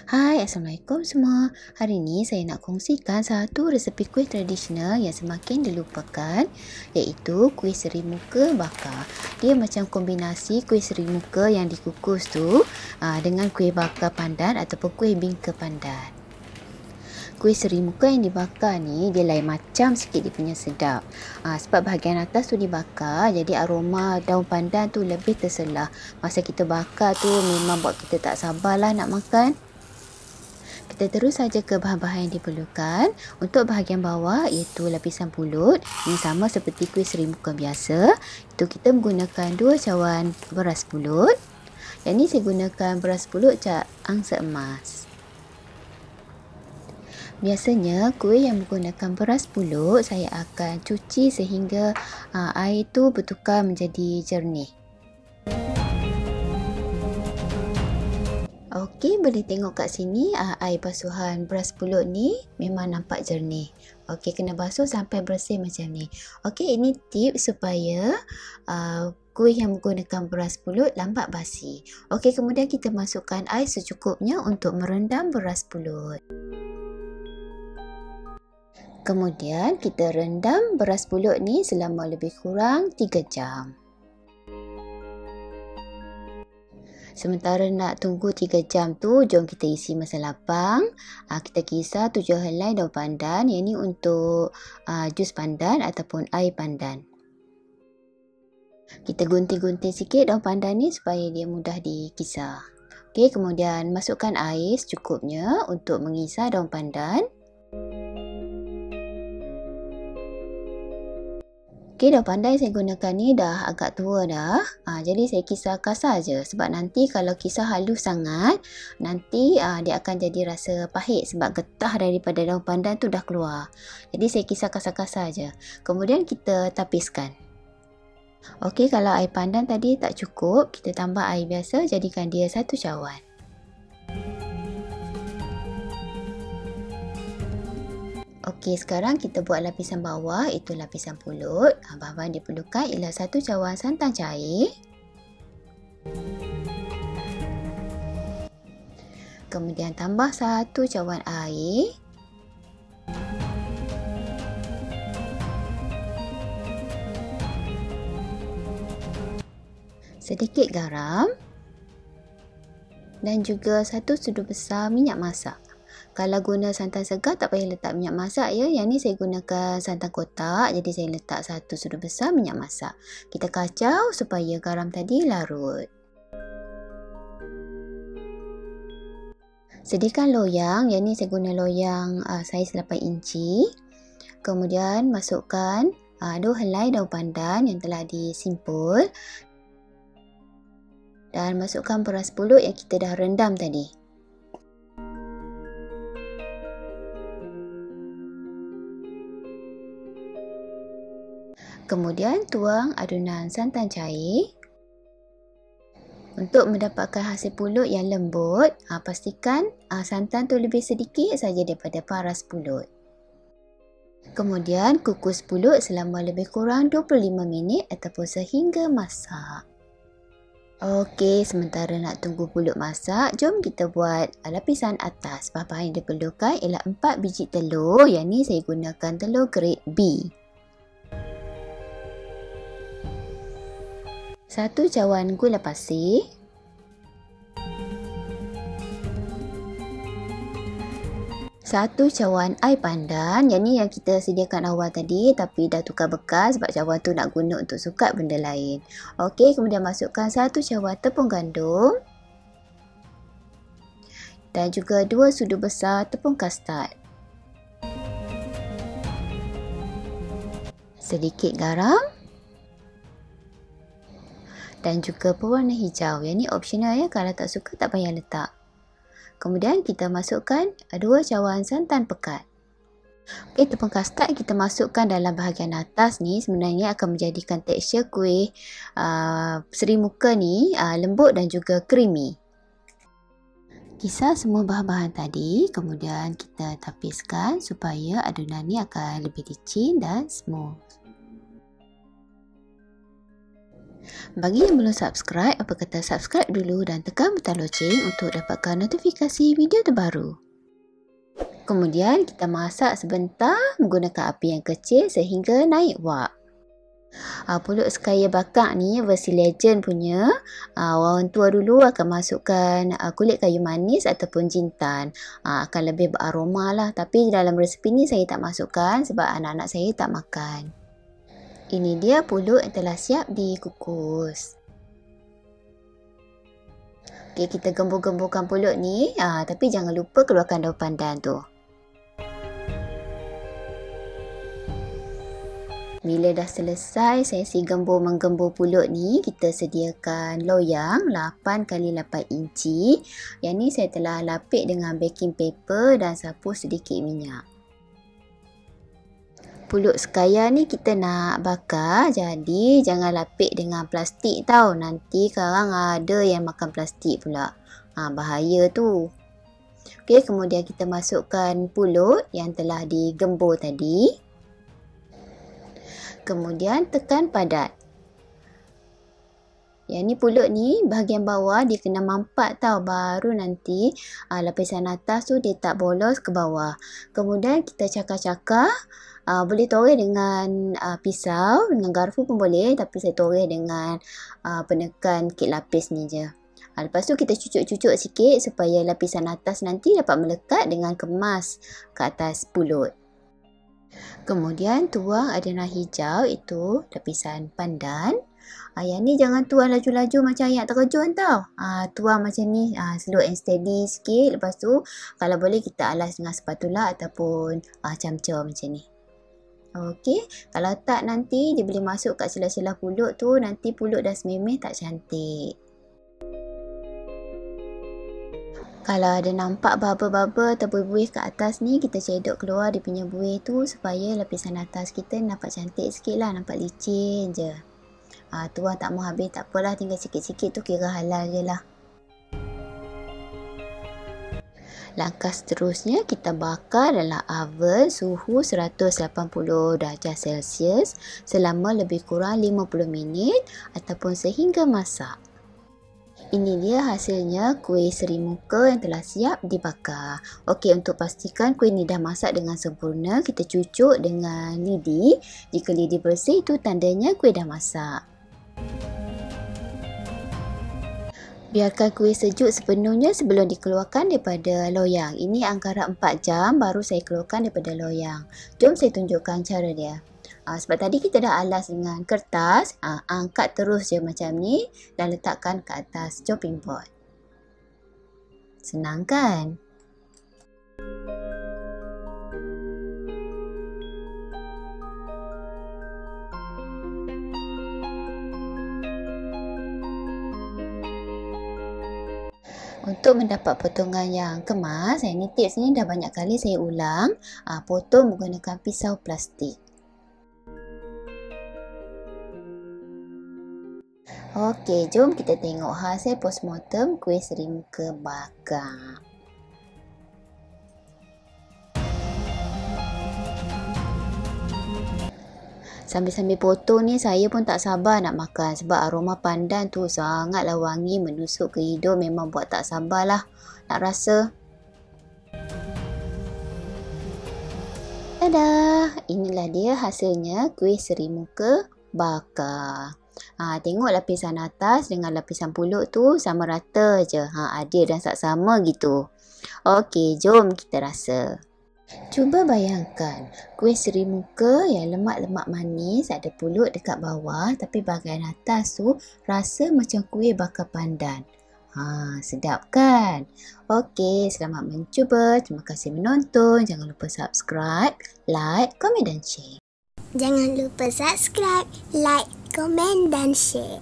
Hai, Assalamualaikum semua. Hari ini saya nak kongsikan satu resepi kuih tradisional yang semakin dilupakan, iaitu kuih seri muka bakar. Dia macam kombinasi kuih seri muka yang dikukus tu dengan kuih bakar pandan ataupun kuih bingka pandan. Kuih seri muka yang dibakar ni dia lain macam sikit dia punya sedap. Sebab bahagian atas tu dibakar, jadi aroma daun pandan tu lebih terselah. Masa kita bakar tu memang buat kita tak sabarlah nak makan. Kita terus saja ke bahan-bahan yang diperlukan. Untuk bahagian bawah iaitu lapisan pulut yang sama seperti kuih seri muka biasa. Itu kita menggunakan 2 cawan beras pulut. Yang ni saya gunakan beras pulut cap angsa emas. Biasanya kuih yang menggunakan beras pulut saya akan cuci sehingga air itu bertukar menjadi jernih. Okey, boleh tengok kat sini air basuhan beras pulut ni memang nampak jernih. Okey, kena basuh sampai bersih macam ni. Okey, ini tips supaya kuih yang menggunakan beras pulut lambat basi. Okey, kemudian kita masukkan air secukupnya untuk merendam beras pulut. Kemudian kita rendam beras pulut ni selama lebih kurang 3 jam. Sementara nak tunggu 3 jam tu, jom kita isi masa lapang. Kita kisar 7 helai daun pandan. Yang ni untuk jus pandan ataupun air pandan. Kita gunting-gunting sikit daun pandan ni supaya dia mudah dikisar. Okey, kemudian masukkan air secukupnya untuk mengisar daun pandan. Okey, daun pandan saya gunakan ni dah agak tua dah. Jadi saya kisar kasar je. Sebab nanti kalau kisar halus sangat, nanti dia akan jadi rasa pahit sebab getah daripada daun pandan tu dah keluar. Jadi saya kisar kasar-kasar je. Kemudian kita tapiskan. Okey, kalau air pandan tadi tak cukup, kita tambah air biasa, jadikan dia 1 cawan. Okey, sekarang kita buat lapisan bawah, itu lapisan pulut. Bahan-bahan diperlukan ialah 1 cawan santan cair. Kemudian tambah 1 cawan air. Sedikit garam. Dan juga 1 sudu besar minyak masak. Kalau guna santan segar tak payah letak minyak masak ya. Yang ni saya gunakan santan kotak. Jadi saya letak 1 sudu besar minyak masak. Kita kacau supaya garam tadi larut. Sediakan loyang. Yang ni saya guna loyang saiz 8 inci. Kemudian masukkan 2 helai daun pandan yang telah disimpul. Dan masukkan beras pulut yang kita dah rendam tadi. Kemudian tuang adunan santan cair. Untuk mendapatkan hasil pulut yang lembut, pastikan santan tu lebih sedikit saja daripada paras pulut. Kemudian kukus pulut selama lebih kurang 25 minit ataupun sehingga masak. Okey, sementara nak tunggu pulut masak, jom kita buat lapisan atas. Bahan-bahan yang diperlukan ialah 4 biji telur. Yang ni saya gunakan telur grade B. 1 cawan gula pasir. 1 cawan air pandan. Yang ni yang kita sediakan awal tadi tapi dah tukar bekas sebab cawan tu nak guna untuk sukat benda lain. Okey, kemudian masukkan 1 cawan tepung gandum. Dan juga 2 sudu besar tepung kastad. Sedikit garam. Dan juga pewarna hijau. Yang ni optional ya, kalau tak suka tak payah letak. Kemudian kita masukkan 2 cawan santan pekat. Okey, tepung kastad kita masukkan dalam bahagian atas ni sebenarnya akan menjadikan tekstur kuih seri muka ni lembut dan juga creamy. Kisar semua bahan-bahan tadi, kemudian kita tapiskan supaya adunan ni akan lebih licin dan smooth. Bagi yang belum subscribe, apa kata subscribe dulu dan tekan butang loceng untuk dapatkan notifikasi video terbaru. Kemudian kita masak sebentar menggunakan api yang kecil sehingga naik wak. Pulut sekaya bakar ni versi legend punya. Orang tua dulu akan masukkan kulit kayu manis ataupun jintan. Akan lebih beraroma lah. Tapi dalam resepi ni saya tak masukkan sebab anak-anak saya tak makan. Ini dia pulut yang telah siap dikukus. Okey, kita gembur-gemburkan pulut ni. Tapi jangan lupa keluarkan daun pandan tu. Bila dah selesai sesi menggembur pulut ni, kita sediakan loyang 8 x 8 inci. Yang ni saya telah lapik dengan baking paper dan sapu sedikit minyak. Pulut sekaya ni kita nak bakar, jadi jangan lapik dengan plastik tau. Nanti sekarang ada yang makan plastik pula. Bahaya tu. Okey, kemudian kita masukkan pulut yang telah digembur tadi. Kemudian tekan padat. Yang ni pulut ni bahagian bawah dia kena mampat tau. Baru nanti lapisan atas tu dia tak bolos ke bawah. Kemudian kita cakar-cakar. Boleh toreh dengan pisau, dengan garpu pun boleh. Tapi saya toreh dengan penekan kit lapis ni je. Lepas tu kita cucuk-cucuk sikit supaya lapisan atas nanti dapat melekat dengan kemas ke atas pulut. Kemudian tuang adenan hijau, itu lapisan pandan. Yang ni jangan tuang laju-laju macam ayat terjun tau. Tuang macam ni, slow and steady sikit. Lepas tu kalau boleh kita alas dengan spatula ataupun camcor macam ni. Okey, kalau tak nanti dia boleh masuk kat celah-celah pulut tu. Nanti pulut dah sememeh tak cantik. Kalau ada nampak bubble-bubble atau buih-buih kat atas ni, kita cedok keluar dia punya buih tu supaya lapisan atas kita nampak cantik sikit lah, nampak licin je. Tuang tak mau habis tak apalah, tinggal sikit-sikit tu kira halal je lah. Langkah seterusnya kita bakar dalam oven suhu 180 darjah Celsius selama lebih kurang 50 minit ataupun sehingga masak. Ini dia hasilnya kuih seri muka yang telah siap dibakar. Okey, untuk pastikan kuih ni dah masak dengan sempurna, kita cucuk dengan lidi. Jika lidi bersih, itu tandanya kuih dah masak. Biarkan kuih sejuk sepenuhnya sebelum dikeluarkan daripada loyang. Ini antara 4 jam baru saya keluarkan daripada loyang. Jom saya tunjukkan cara dia. Sebab tadi kita dah alas dengan kertas, angkat terus je macam ni dan letakkan ke atas chopping board. Senang kan? Untuk mendapat potongan yang kemas, ini tips ni dah banyak kali saya ulang, potong menggunakan pisau plastik. Okey, jom kita tengok hasil postmortem kuih seri muka bakar. Sambil-sambil potong ni saya pun tak sabar nak makan sebab aroma pandan tu sangatlah wangi, menusuk ke hidung, memang buat tak sabarlah nak rasa. Tada! Inilah dia hasilnya kuih seri muka bakar. Tengok lapisan atas dengan lapisan pulut tu sama rata je. Adil dan saksama gitu. Okey, jom kita rasa. Cuba bayangkan, kuih seri muka yang lemak-lemak manis, ada pulut dekat bawah tapi bahagian atas tu rasa macam kuih bakar pandan. Sedap kan? Okey, selamat mencuba. Terima kasih menonton. Jangan lupa subscribe, like, komen dan share. Jangan lupa subscribe, like, komen dan share.